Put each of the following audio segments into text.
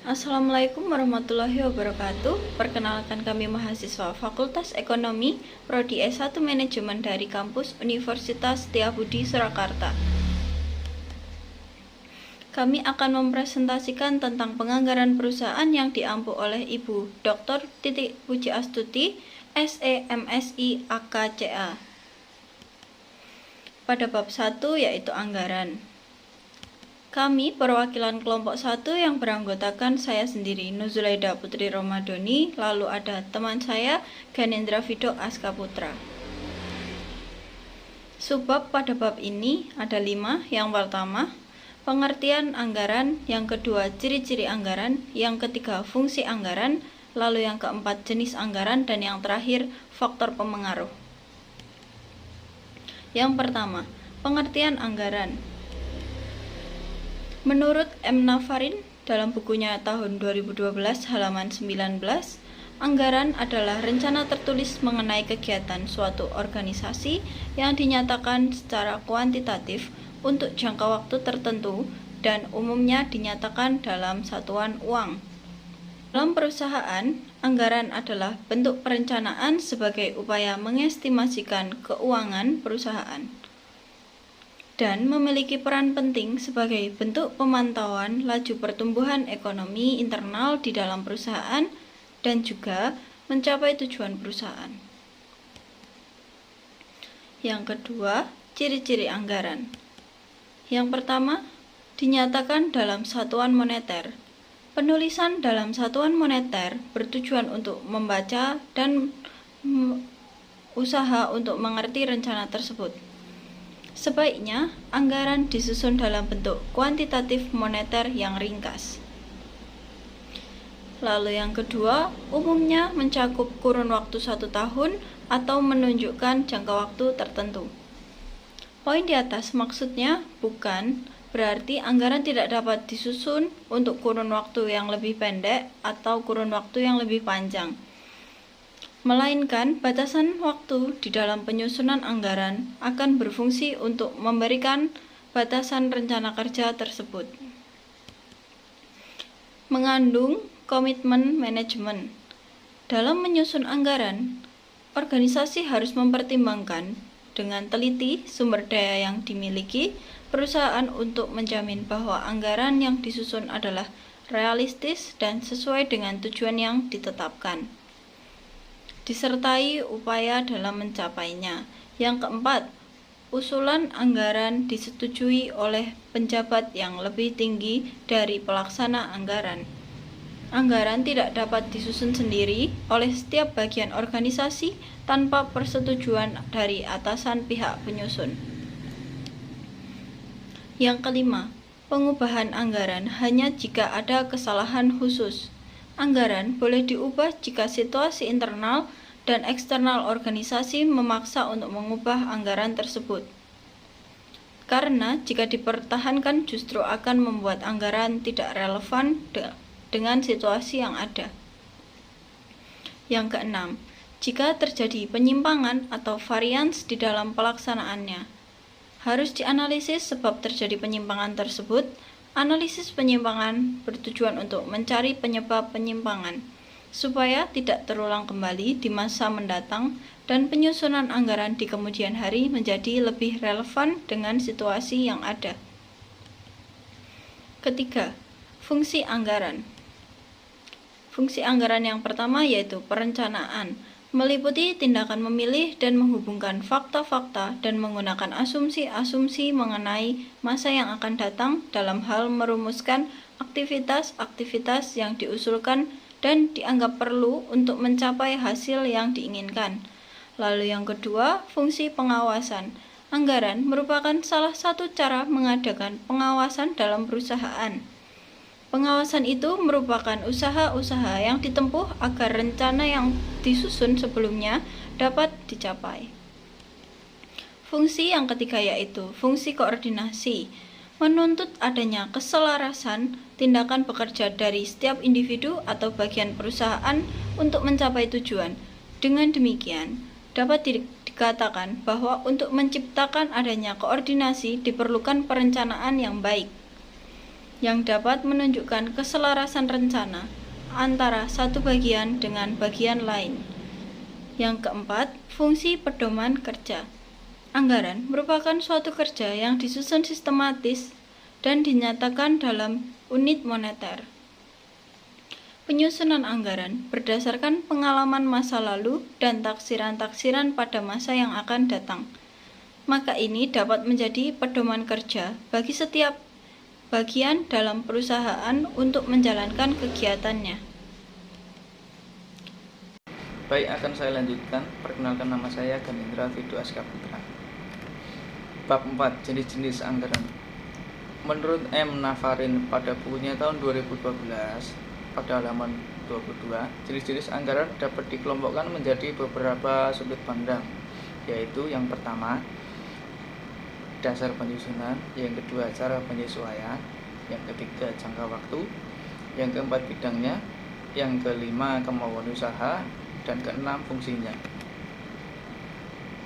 Assalamualaikum warahmatullahi wabarakatuh. Perkenalkan, kami mahasiswa Fakultas Ekonomi Prodi S1 Manajemen dari kampus Universitas Setiabudi Surakarta. Kami akan mempresentasikan tentang penganggaran perusahaan yang diampu oleh Ibu Dr. Titik Puji Astuti, SE MSI AKCA. Pada bab 1 yaitu anggaran. Kami perwakilan kelompok 1 yang beranggotakan saya sendiri, Nuzulaida Putri Romadoni, lalu ada teman saya, Ganendra Vido Aska Putra. Subbab pada bab ini ada 5. Yang pertama, pengertian anggaran. Yang kedua, ciri-ciri anggaran. Yang ketiga, fungsi anggaran. Lalu yang keempat, jenis anggaran. Dan yang terakhir, faktor pemengaruh. Yang pertama, pengertian anggaran. Menurut M. Nafarin dalam bukunya tahun 2012 halaman 19, anggaran adalah rencana tertulis mengenai kegiatan suatu organisasi yang dinyatakan secara kuantitatif untuk jangka waktu tertentu dan umumnya dinyatakan dalam satuan uang. Dalam perusahaan, anggaran adalah bentuk perencanaan sebagai upaya mengestimasikan keuangan perusahaan dan memiliki peran penting sebagai bentuk pemantauan laju pertumbuhan ekonomi internal di dalam perusahaan dan juga mencapai tujuan perusahaan. Yang kedua, ciri-ciri anggaran. Yang pertama, dinyatakan dalam satuan moneter. Penulisan dalam satuan moneter bertujuan untuk membaca dan usaha untuk mengerti rencana tersebut. Sebaiknya, anggaran disusun dalam bentuk kuantitatif moneter yang ringkas. Lalu yang kedua, umumnya mencakup kurun waktu 1 tahun atau menunjukkan jangka waktu tertentu. Poin di atas maksudnya bukan berarti anggaran tidak dapat disusun untuk kurun waktu yang lebih pendek atau kurun waktu yang lebih panjang, melainkan batasan waktu di dalam penyusunan anggaran akan berfungsi untuk memberikan batasan rencana kerja tersebut. Mengandung komitmen manajemen. Dalam menyusun anggaran, organisasi harus mempertimbangkan dengan teliti sumber daya yang dimiliki perusahaan untuk menjamin bahwa anggaran yang disusun adalah realistis dan sesuai dengan tujuan yang ditetapkan, disertai upaya dalam mencapainya. Yang keempat, usulan anggaran disetujui oleh penjabat yang lebih tinggi dari pelaksana anggaran. Anggaran tidak dapat disusun sendiri oleh setiap bagian organisasi tanpa persetujuan dari atasan pihak penyusun. Yang kelima, pengubahan anggaran hanya jika ada kesalahan khusus. Anggaran boleh diubah jika situasi internal dan eksternal organisasi memaksa untuk mengubah anggaran tersebut. Karena jika dipertahankan justru akan membuat anggaran tidak relevan dengan situasi yang ada. Yang keenam, jika terjadi penyimpangan atau varians di dalam pelaksanaannya, harus dianalisis sebab terjadi penyimpangan tersebut. Analisis penyimpangan bertujuan untuk mencari penyebab penyimpangan, supaya tidak terulang kembali di masa mendatang dan penyusunan anggaran di kemudian hari menjadi lebih relevan dengan situasi yang ada. Ketiga, fungsi anggaran. Fungsi anggaran yang pertama yaitu perencanaan, meliputi tindakan memilih dan menghubungkan fakta-fakta dan menggunakan asumsi-asumsi mengenai masa yang akan datang dalam hal merumuskan aktivitas-aktivitas yang diusulkan dan dianggap perlu untuk mencapai hasil yang diinginkan. Lalu yang kedua, fungsi pengawasan. Anggaran merupakan salah satu cara mengadakan pengawasan dalam perusahaan. Pengawasan itu merupakan usaha-usaha yang ditempuh agar rencana yang disusun sebelumnya dapat dicapai. Fungsi yang ketiga yaitu fungsi koordinasi, menuntut adanya keselarasan tindakan bekerja dari setiap individu atau bagian perusahaan untuk mencapai tujuan. Dengan demikian, dapat dikatakan bahwa untuk menciptakan adanya koordinasi diperlukan perencanaan yang baik. yang dapat menunjukkan keselarasan rencana antara satu bagian dengan bagian lain. Yang keempat, fungsi pedoman kerja. Anggaran merupakan suatu kerja yang disusun sistematis dan dinyatakan dalam unit moneter. Penyusunan anggaran berdasarkan pengalaman masa lalu dan taksiran-taksiran pada masa yang akan datang. Maka ini dapat menjadi pedoman kerja bagi setiap bagian dalam perusahaan untuk menjalankan kegiatannya. Baik, akan saya lanjutkan. Perkenalkan, nama saya Ganindra Fido Aska Putra. Bab 4, jenis-jenis anggaran. Menurut M. Nafarin pada bukunya tahun 2012 pada halaman 22, jenis-jenis anggaran dapat dikelompokkan menjadi beberapa sudut pandang, yaitu yang pertama, dasar penyusunan, yang kedua, cara penyesuaian, yang ketiga, jangka waktu, yang keempat, bidangnya, yang kelima, kemauan usaha, dan keenam, fungsinya.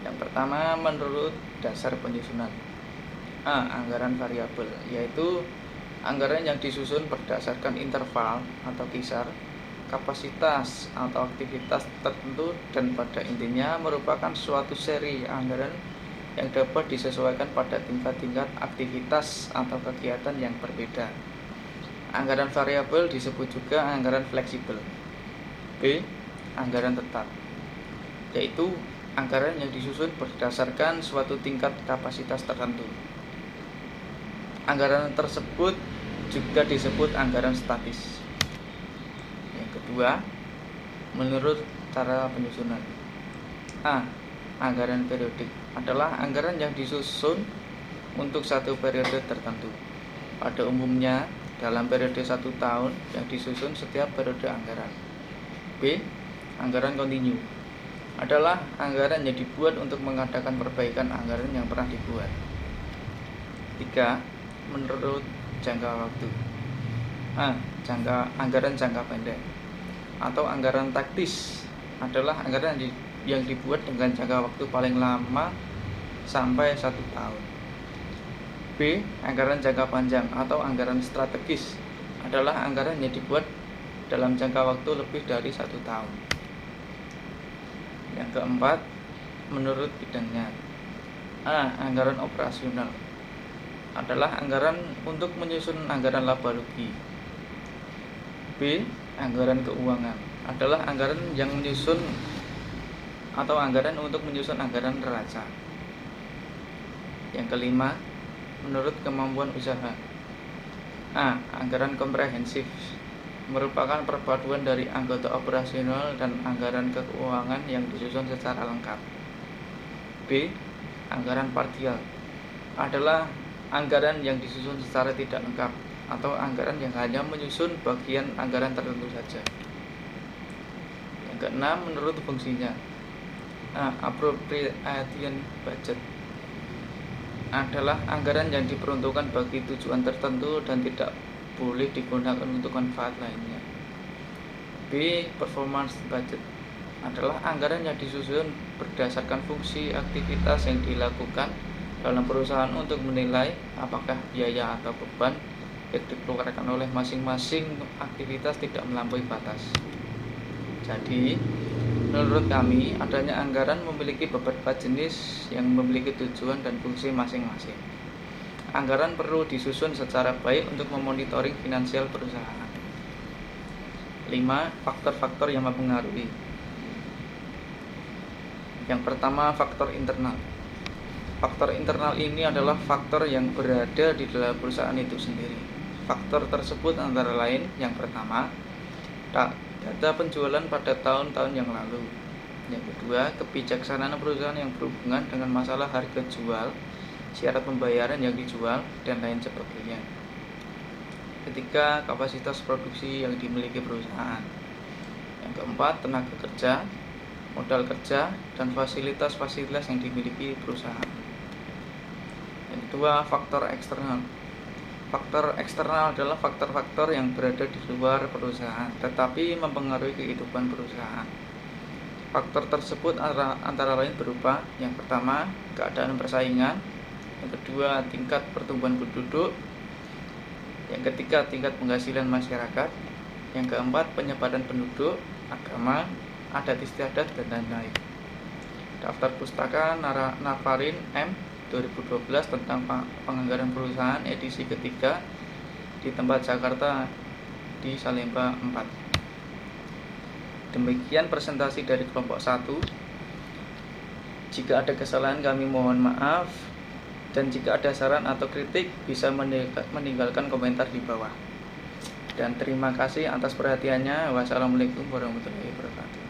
Yang pertama, menurut dasar penyusunan. A. Anggaran variabel, yaitu anggaran yang disusun berdasarkan interval atau kisar, kapasitas atau aktivitas tertentu, dan pada intinya merupakan suatu seri anggaran yang dapat disesuaikan pada tingkat-tingkat aktivitas atau kegiatan yang berbeda. Anggaran variabel disebut juga anggaran fleksibel. B. Anggaran tetap, yaitu anggaran yang disusun berdasarkan suatu tingkat kapasitas tertentu. Anggaran tersebut juga disebut anggaran statis. Yang kedua, menurut cara penyusunan. A. Anggaran periodik adalah anggaran yang disusun untuk satu periode tertentu. Pada umumnya dalam periode 1 tahun yang disusun setiap periode anggaran. B. Anggaran kontinu adalah anggaran yang dibuat untuk mengadakan perbaikan anggaran yang pernah dibuat. 3. Menurut jangka waktu. A. Anggaran jangka pendek atau anggaran taktis adalah anggaran yang dibuat dengan jangka waktu paling lama sampai 1 tahun. B. Anggaran jangka panjang atau anggaran strategis adalah anggaran yang dibuat dalam jangka waktu lebih dari 1 tahun. Yang keempat, menurut bidangnya. A. Anggaran operasional adalah anggaran untuk menyusun anggaran laba rugi. B. Anggaran keuangan adalah anggaran yang menyusun atau anggaran untuk menyusun anggaran neraca. Yang kelima, menurut kemampuan usaha. A. Anggaran komprehensif merupakan perpaduan dari anggota operasional dan anggaran keuangan yang disusun secara lengkap. B. Anggaran parsial adalah anggaran yang disusun secara tidak lengkap atau anggaran yang hanya menyusun bagian anggaran tertentu saja. Yang keenam, menurut fungsinya. A. Appropriation budget adalah anggaran yang diperuntukkan bagi tujuan tertentu dan tidak boleh digunakan untuk manfaat lainnya. B. Performance budget adalah anggaran yang disusun berdasarkan fungsi aktivitas yang dilakukan dalam perusahaan untuk menilai apakah biaya atau beban yang dikeluarkan oleh masing-masing aktivitas tidak melampaui batas. Jadi, menurut kami, adanya anggaran memiliki beberapa jenis yang memiliki tujuan dan fungsi masing-masing. Anggaran perlu disusun secara baik untuk memonitoring finansial perusahaan. 5. Faktor-faktor yang mempengaruhi. Yang pertama, faktor internal. Faktor internal ini adalah faktor yang berada di dalam perusahaan itu sendiri. Faktor tersebut antara lain, yang pertama, data penjualan pada tahun-tahun yang lalu. Yang kedua, kebijaksanaan perusahaan yang berhubungan dengan masalah harga jual, syarat pembayaran yang dijual, dan lain sebagainya. Ketiga, kapasitas produksi yang dimiliki perusahaan. Yang keempat, tenaga kerja, modal kerja, dan fasilitas-fasilitas yang dimiliki perusahaan. Yang kedua, faktor eksternal. Faktor eksternal adalah faktor-faktor yang berada di luar perusahaan, tetapi mempengaruhi kehidupan perusahaan. Faktor tersebut antara lain berupa, yang pertama, keadaan persaingan, yang kedua, tingkat pertumbuhan penduduk, Yang ketiga, tingkat penghasilan masyarakat. Yang keempat, penyebaran penduduk, agama, adat istiadat, dan lain-lain. Daftar Pustaka Navarin M 2012 tentang penganggaran perusahaan edisi ketiga di tempat Jakarta di Salemba 4. Demikian presentasi dari kelompok 1. Jika ada kesalahan kami mohon maaf, dan jika ada saran atau kritik bisa meninggalkan komentar di bawah. Dan terima kasih atas perhatiannya. Wassalamualaikum warahmatullahi wabarakatuh.